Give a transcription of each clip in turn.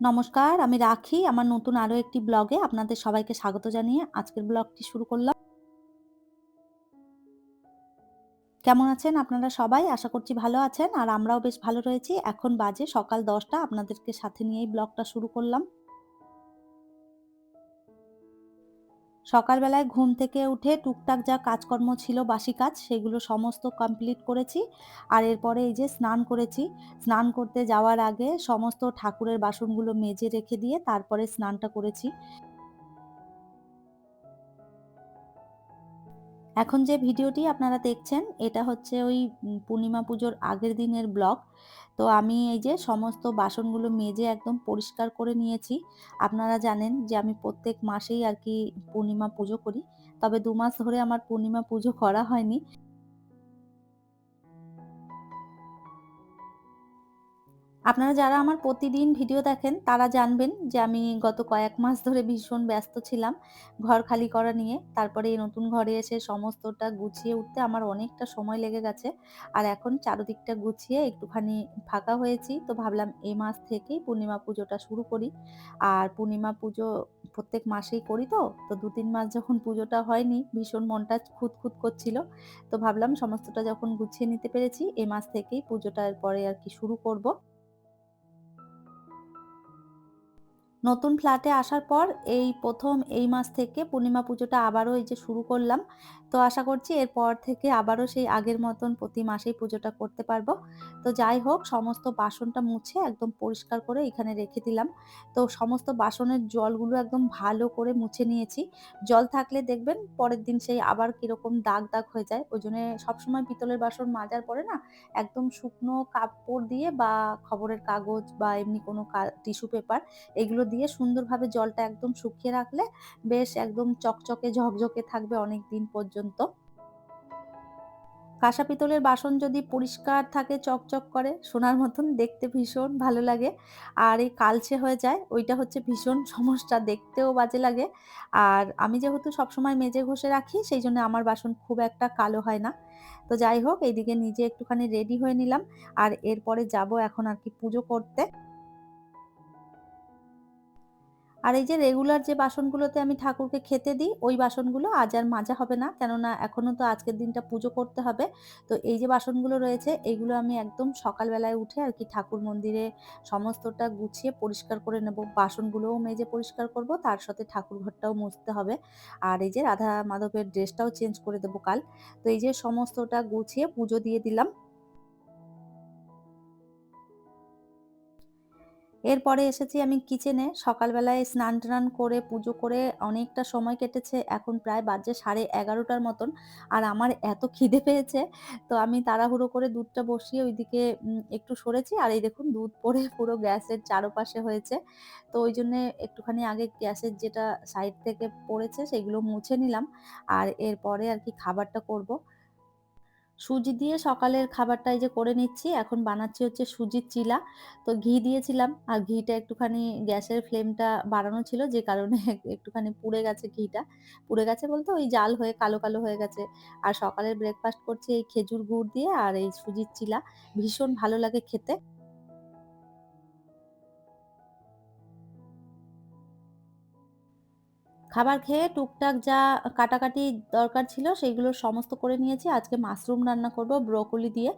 নমস্কার, আমি রাখি। আমার নতুন আরো একটি ব্লগে আপনাদের সবাইকে স্বাগত জানিয়ে আজকের ব্লগটি শুরু করলাম। কেমন আছেন আপনারা সবাই? আশা করছি ভালো আছেন। আর আমরাও বেশ ভালো রয়েছি। এখন বাজে সকাল ১০টা। আপনাদেরকে সাথে নিয়েই ব্লগটা শুরু করলাম। সকালবেলায় ঘুম থেকে উঠে টুকটাক যা কাজকর্ম ছিল বাসি কাজ, সেগুলো সমস্ত কমপ্লিট করেছি। আর এরপরে এই যে স্নান করেছি। স্নান করতে যাওয়ার আগে সমস্ত ঠাকুরের বাসনগুলো মেজে রেখে দিয়ে তারপরে স্নানটা করেছি। এখন যে ভিডিওটি আপনারা দেখছেন এটা হচ্ছে ওই পূর্ণিমা পুজোর আগের দিনের ব্লগ। তো আমি এই যে সমস্ত বাসনগুলো মেজে একদম পরিষ্কার করে নিয়েছি। আপনারা জানেন যে আমি প্রত্যেক মাসেই আর কি পূর্ণিমা পুজো করি। তবে ২ মাস ধরে আমার পূর্ণিমা পুজো করা হয়নি। আপনারা যারা আমার প্রতিদিন ভিডিও দেখেন তারা জানবেন যে আমি গত কয়েক মাস ধরে ভীষণ ব্যস্ত ছিলাম ঘর খালি করা নিয়ে। তারপরে এই নতুন ঘরে এসে সমস্তটা গুছিয়ে উঠতে আমার অনেকটা সময় লেগে গেছে। আর এখন চারদিকটা গুছিয়ে একটুখানি ফাঁকা হয়েছি। তো ভাবলাম এই মাস থেকেই পূর্ণিমা পুজোটা শুরু করি। আর পূর্ণিমা পুজো প্রত্যেক মাসেই করি তো। তো ২-৩ মাস যখন পুজোটা হয়নি ভীষণ মনটা খুঁতখুঁত করছিল। তো ভাবলাম সমস্তটা যখন গুছিয়ে নিতে পেরেছি এই মাস থেকেই পুজোটার পরে আর কি শুরু করব। নতুন ফ্ল্যাটে আসার পর এই ১ম এই মাস থেকে পূর্ণিমা পুজোটা আবারও এই যে শুরু করলাম। তো আশা করছি এরপর থেকে আবারও সেই আগের মতন প্রতি মাসেই পুজোটা করতে পারবো। তো যাই হোক সমস্ত বাসনটা মুছে একদম পরিষ্কার করে এখানে রেখে দিলাম। তো সমস্ত বাসনের জলগুলো একদম ভালো করে মুছে নিয়েছি। জল থাকলে দেখবেন পরের দিন সেই আবার কিরকম দাগ, দাগ হয়ে যায়। ওইজন্যে সবসময় পিতলের বাসন মাজার পরে না একদম শুকনো কাপড় দিয়ে বা খবরের কাগজ বা এমনি কোনো টিস্যু পেপার এগুলো দিয়ে সুন্দরভাবে জলটা একদম শুকিয়ে রাখলে বেশ একদম চকচকে ঝকঝকে থাকবে অনেকদিন পর্যন্ত। কাঁসা পিতলের বাসন যদি পরিষ্কার থাকে চকচক করে সোনার মতন দেখতে ভীষণ ভালো লাগে। আর এই কালচে হয়ে যায় ওইটা হচ্ছে ভীষণ সমস্যা, দেখতেও বাজে লাগে। আর আমি যেহেতু সবসময় মেজে ঘষে রাখি সেইজন্য আমার বাসন খুব একটা কালো হয় না। তো যাই হোক এইদিকে নিজে একটুখানি রেডি হয়ে নিলাম। আর এরপরে যাবো এখন আর কি পুজো করতে। আর এই যে রেগুলার যে বাসনগুলোতে আমি ঠাকুরকে খেতে দিই, ওই বাসনগুলো আজ আর মাজা হবে না। কেননা এখনো তো আজকের দিনটা পুজো করতে হবে। তো এই যে বাসনগুলো রয়েছে, এইগুলো আমি একদম সকালবেলায় উঠে আরকি ঠাকুর মন্দিরে সমস্তটা গুছিয়ে পরিষ্কার করে নেব। বাসনগুলোও মেজে পরিষ্কার করব, তার সাথে ঠাকুর ঘরটাও মুছতে হবে। আর এই যে রাধা মাধবের ড্রেসটাও চেঞ্জ করে দেব কাল। তো এই যে সমস্তটা গুছিয়ে পুজো দিয়ে দিলাম। এরপরে এসেছি আমি কিচেনে। সকালবেলায় স্নান-টান করে পুজো করে অনেকটা সময় কেটেছে। এখন প্রায় বাজে 11:30টার মতন। আর আমার এত খিদে পেয়েছে, তো আমি তাড়াহুড়ো করে দুধটা বসিয়ে ওইদিকে একটু সরেছি। আর এই দেখুন দুধ পড়ে পুরো গ্যাসের চারপাশে হয়েছে। তো ওইজন্যে একটুখানি আগে গ্যাসের যেটা সাইড থেকে পড়েছে সেগুলো মুছে নিলাম। আর এরপরে আরকি খাবারটা করব। সুজি দিয়ে সকালের খাবারটা এই যে করে নিচ্ছি। এখন বানাচ্ছি হচ্ছে সুজির চিলা। তো ঘি দিয়েছিলাম। আর ঘিটা একটুখানি গ্যাসের ফ্লেমটা বাড়ানো ছিল যে কারণে একটুখানি পুড়ে গেছে ঘিটা। পুড়ে গেছে বলতে ওই জাল হয়ে কালো, কালো হয়ে গেছে। আর সকালের ব্রেকফাস্ট করছি এই খেজুর গুড় দিয়ে আর এই সুজির চিলা। ভীষণ ভালো লাগে খেতে। খাবার খেয়ে টুকটাক যা কাটাকাটি দরকার ছিল সেইগুলো সমস্ত করে নিয়েছি। আজকে মাশরুম রান্না করব ব্রোকলি দিয়ে।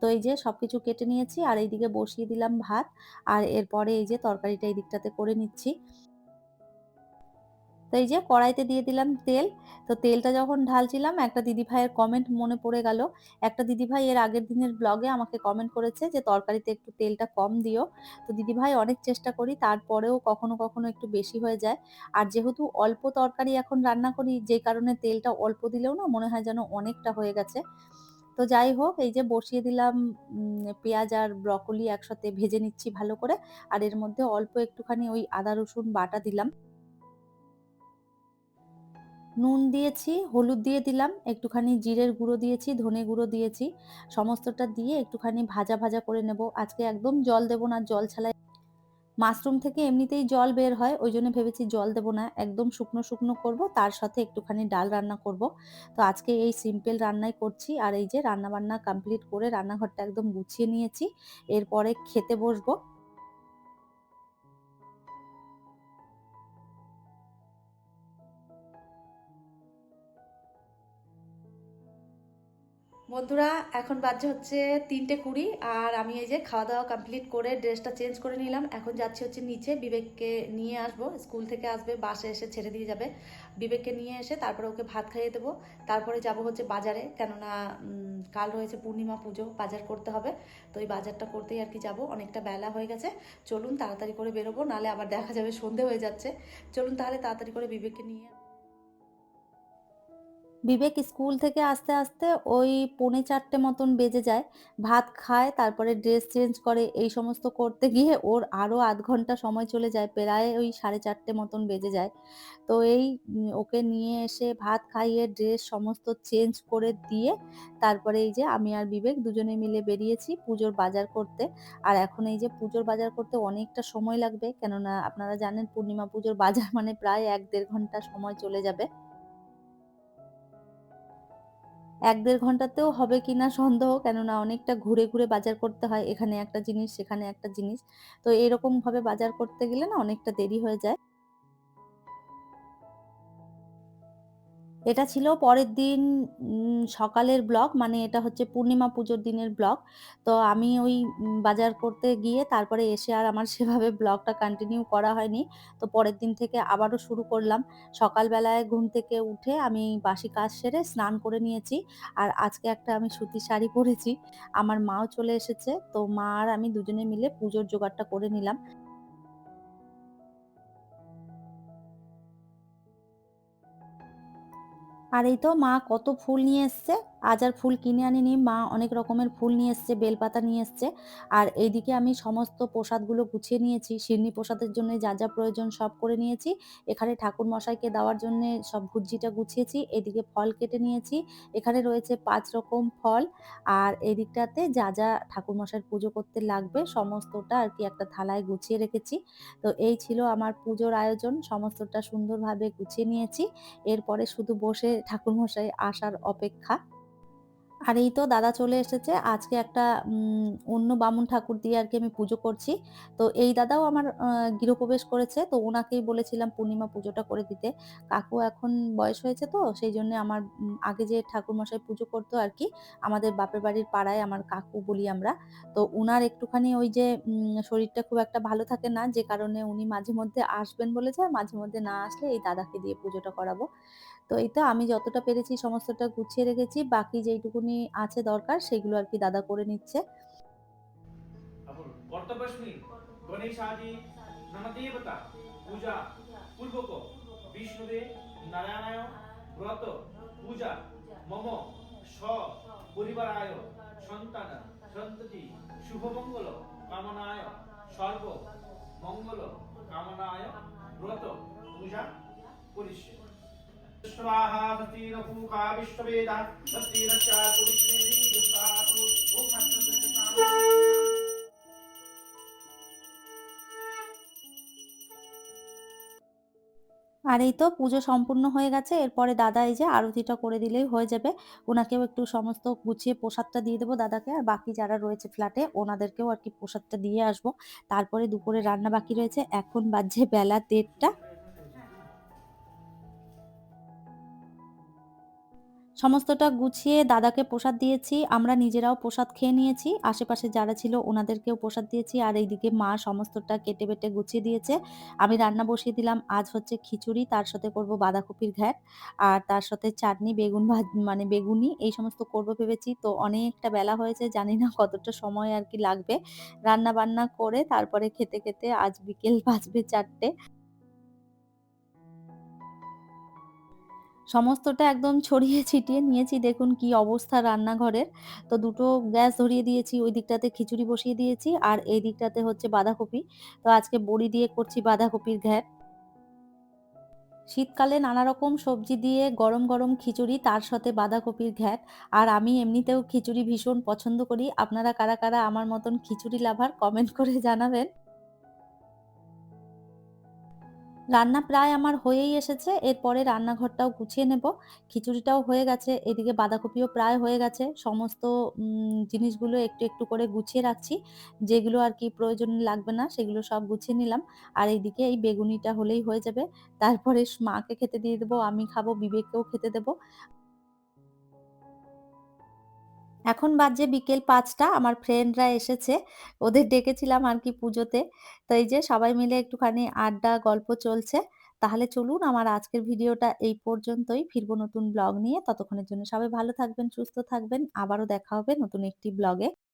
তো এই যে সবকিছু কেটে নিয়েছি আর এইদিকে বসিয়ে দিলাম ভাত। আর এরপরে এই যে তরকারিটা এই দিকটাতে করে নিচ্ছি। তো এই যে কড়াইতে দিয়ে দিলাম তেল। তো তেলটা যখন ঢালছিলাম একটা দিদিভাইয়ের কমেন্ট মনে পড়ে গেল। একটা দিদিভাই এর আগের দিনের ব্লগে আমাকে কমেন্ট করেছে যে, "তরকারিতে একটু তেলটা কম দিও।" তো দিদিভাই অনেক চেষ্টা করি তারপরেও কখনো, কখনো একটু বেশি হয়ে যায়। আর যেহেতু অল্প তরকারি এখন রান্না করি যে কারণে তেলটা অল্প দিলেও না মনে হয় যেন অনেকটা হয়ে গেছে। তো যাই হোক এই যে বসিয়ে দিলাম পেঁয়াজ আর ব্রকলি একসাথে ভেজে নিচ্ছি ভালো করে। আর এর মধ্যে অল্প একটুখানি ওই আদা রসুন বাটা দিলাম। নুন দিয়েছি, হলুদ দিয়ে দিলাম, একটুখানি জিরের গুঁড়ো দিয়েছি, ধনে গুঁড়ো দিয়েছি। সমস্তটা দিয়ে একটুখানি ভাজা, ভাজা করে নেব। আজকে একদম জল দেব না, জল ছাড়াই মাশরুম থেকে এমনিতেই জল বের হয়। ওইজন্য ভেবেছি জল দেব না। একদম শুকনো, শুকনো করব। তার সাথে একটুখানি ডাল রান্না করব। তো আজকে এই সিম্পল রান্নাই করছি। আর এই যে রান্না-বান্না কমপ্লিট করে রান্নাঘরটা একদম গুছিয়ে নিয়েছি। এরপরে খেতে বসবো। বন্ধুরা, এখন বাজে হচ্ছে 3টে 20, আর আমি এই যে খাওয়া দাওয়া কমপ্লিট করে ড্রেসটা চেঞ্জ করে নিলাম। এখন যাচ্ছি হচ্ছে নিচে, বিবেককে নিয়ে আসবো, স্কুল থেকে আসবে, বাসে এসে ছেড়ে দিয়ে যাবে। বিবেককে নিয়ে এসে তারপরে ওকে ভাত খাইয়ে দেবো। তারপরে যাব হচ্ছে বাজারে, কেননা কাল রয়েছে পূর্ণিমা পুজো, বাজার করতে হবে। তো এই বাজারটা করতেই আর কি যাবো, অনেকটা বেলা হয়ে গেছে। চলুন তাড়াতাড়ি করে বেরোবো, নাহলে আবার দেখা যাবে সন্ধে হয়ে যাচ্ছে। চলুন তাহলে তাড়াতাড়ি করে বিবেককে নিয়ে। বিবেক স্কুল থেকে আসতে আসতে ওই 3:45 মতন বেজে যায়। ভাত খায়, তারপরে ড্রেস চেঞ্জ করে, এই সমস্ত করতে গিয়ে ওর আরো ০.৫ ঘন্টা সময় চলে যায়। প্রায় ওই 4:30 মতন বেজে যায়। তো এই ওকে নিয়ে এসে ভাত খাইয়ে ড্রেস সমস্ত চেঞ্জ করে দিয়ে তারপরে এই যে আমি আর বিবেক দুজনে মিলে বেরিয়েছি পুজোর বাজার করতে। আর এখন এই যে পুজোর বাজার করতে অনেকটা সময় লাগবে। কেননা আপনারা জানেন পূর্ণিমা পুজোর বাজার মানে প্রায় ১-১.৫ ঘন্টা সময় চলে যাবে। ১-১.৫ ঘন্টাতেও হবে কিনা সন্দেহ। কেননা অনেকটা ঘুরে, ঘুরে বাজার করতে হয়। এখানে একটা জিনিস, সেখানে একটা জিনিস। তো এরকমভাবে বাজার করতে গেলে না অনেকটা দেরি হয়ে যায়। এটা ছিল পরের দিন সকালের ব্লগ। মানে এটা হচ্ছে পূর্ণিমা পুজোর দিনের ব্লগ। তো আমি ওই বাজার করতে গিয়ে তারপরে এসে আর আমার সেভাবে ব্লগটা কন্টিনিউ করা হয়নি। তো পরের দিন থেকে আবারও শুরু করলাম। সকালবেলায় ঘুম থেকে উঠে আমি বাসি কাজ সেরে স্নান করে নিয়েছি। আর আজকে একটা আমি সুতির শাড়ি পরেছি। আমার মাও চলে এসেছে। তো মা আর আমি দুজনে মিলে পুজোর জোগাড়টা করে নিলাম। আর এই তো মা কত ফুল নিয়ে এসছে। আজ আর ফুল কিনে আনিনি। মা অনেক রকমের ফুল নিয়ে এসছে, বেলপাতা নিয়ে এসছে। আর এইদিকে আমি সমস্ত প্রসাদগুলো গুছিয়ে নিয়েছি। সিন্নি প্রসাদের জন্য যা, যা প্রয়োজন সব করে নিয়েছি। এখানে ঠাকুর মশাইকে দেওয়ার জন্যে সব ভুর্জিটা গুছিয়েছি। এদিকে ফল কেটে নিয়েছি। এখানে রয়েছে ৫ রকম ফল। আর এদিকটাতে যা, যা ঠাকুর মশাইয়ের পুজো করতে লাগবে সমস্তটা আরকি একটা থালায় গুছিয়ে রেখেছি। তো এই ছিল আমার পুজোর আয়োজন। সমস্তটা সুন্দরভাবে গুছিয়ে নিয়েছি। এরপরে শুধু বসে ঠাকুরমশাই আসার অপেক্ষা। আর এই তো দাদা চলে এসেছে। আজকে একটা অন্য বামুন ঠাকুর দিয়ে আরকি আমি পুজো করছি। তো এই দাদাও আমার গৃহপ্রবেশ করেছে। তো উনাকেই বলেছিলাম পূর্ণিমা পুজোটা করে দিতে। কাকু এখন বয়স হয়েছে তো সেইজন্যে আমার আগে যে ঠাকুরমশাই পুজো করতো আরকি, আমাদের বাপের বাড়ির পাড়ায় আমার কাকু বলি আমরা। তো উনার একটুখানি ওই যে শরীরটা খুব একটা ভালো থাকে না, যে কারণে উনি মাঝে মধ্যে আসবেন বলেছে। আর মাঝে মধ্যে না আসলে এই দাদাকে দিয়ে পুজোটা করাবো। তো এই তো আমি যতটা পেরেছি সমস্তটা গুছিয়ে রেখেছি। বাকি যেইটুকুনি আছে দরকার সেগুলো আরকি দাদা করে নিচ্ছে। কর্তব্যস্মি গণেশাদি নামদেবতা পূজা পূর্বক বিষ্ণুবে নারায়ণায় ব্রত পূজা মম স পরিবারায় সন্তান সন্ততি শুভমঙ্গল কামনায় সর্ব মঙ্গল কামনায় ব্রত পূজা করিষ্যে स्वाहा सतीरपूका विश्ववेदा सतीरस्या पुरुषेणी दुस्साहसु ओम আর এই তো পুজো সম্পূর্ণ হয়ে গেছে। এরপরে দাদা এই যে আরতিটা করে দিলেই হয়ে যাবে। উনাকেও একটু সমস্ত গুছিয়ে প্রসাদটা দিয়ে দেবো দাদাকে। আর বাকি যারা রয়েছে ফ্ল্যাটে ওনাদেরকেও আরকি প্রসাদটা দিয়ে আসবো। তারপরে দুপুরে রান্না বাকি রয়েছে। এখন বাজছে বেলা ১:৩০। সমস্তটা গুছিয়ে দাদাকে প্রসাদ দিয়েছি। আমরা নিজেরাও প্রসাদ খেয়ে নিয়েছি। আশেপাশে যারা ছিল ওনাদেরকেও প্রসাদ দিয়েছি। আর এইদিকে মা সমস্তটা কেটে-বেটে গুছিয়ে দিয়েছে। আমি রান্না বসিয়ে দিলাম। আজ হচ্ছে খিচুড়ি, তার সাথে করব বাঁধাকপির ঘ্যাট। আর তার সাথে চাটনি, বেগুন মানে বেগুনি এই সমস্ত করব ভেবেছি। তো অনেকটা বেলা হয়েছে। জানি না কতটা সময় আরকি লাগবে। রান্না-বান্না করে তারপরে খেতে, খেতে আজ বিকেল বাজবে ৪টে। সমস্তটা একদম ছড়িয়ে ছিটিয়ে নিয়েছি। দেখুন কি অবস্থা রান্নাঘরের। তো দুটো গ্যাস ধরিয়ে দিয়েছি। ওই দিকটাতে খিচুড়ি বসিয়ে দিয়েছি। আর এই দিকটাতে হচ্ছে বাঁধাকপি। তো আজকে বড়ি দিয়ে করছি বাঁধাকপির ঘ্যাট। শীতকালে নানা রকম সবজি দিয়ে গরম, গরম খিচুড়ি, তার সাথে বাঁধাকপির ঘ্যাট। আর আমি এমনিতেও খিচুড়ি ভীষণ পছন্দ করি। আপনারা কারা, কারা আমার মতন খিচুড়ি লাভার কমেন্ট করে জানাবেন। রান্না প্রায় আমার হয়েই এসেছে। এরপরে রান্নাঘরটাও গুছিয়ে নেব। খিচুড়িটাও হয়ে গেছে। এদিকে বাঁধাকপিও প্রায় হয়ে গেছে। সমস্ত জিনিসগুলো একটু, একটু করে গুছিয়ে রাখছি। যেগুলো আরকি প্রয়োজন লাগবে না সেগুলো সব গুছিয়ে নিলাম। আর এইদিকে এই বেগুনিটা হলেই হয়ে যাবে। তারপরে মাকে খেতে দিয়ে দেব, আমি খাবো, বিবেককেও খেতে দেব। এখন বাজে বিকেল ৫টা, আমার ফ্রেন্ডরা এসেছে। ওদের ডেকেছিলাম আরকি পুজোতে। তো এই যে সবাই মিলে একটুখানি আড্ডা, গল্প চলছে। তাহলে চলুন আমার আজকের ভিডিওটা এই পর্যন্তই। ফিরবো নতুন ব্লগ নিয়ে। ততক্ষণের জন্য সবাই ভালো থাকবেন, সুস্থ থাকবেন। আবারও দেখা হবে নতুন একটি ব্লগে।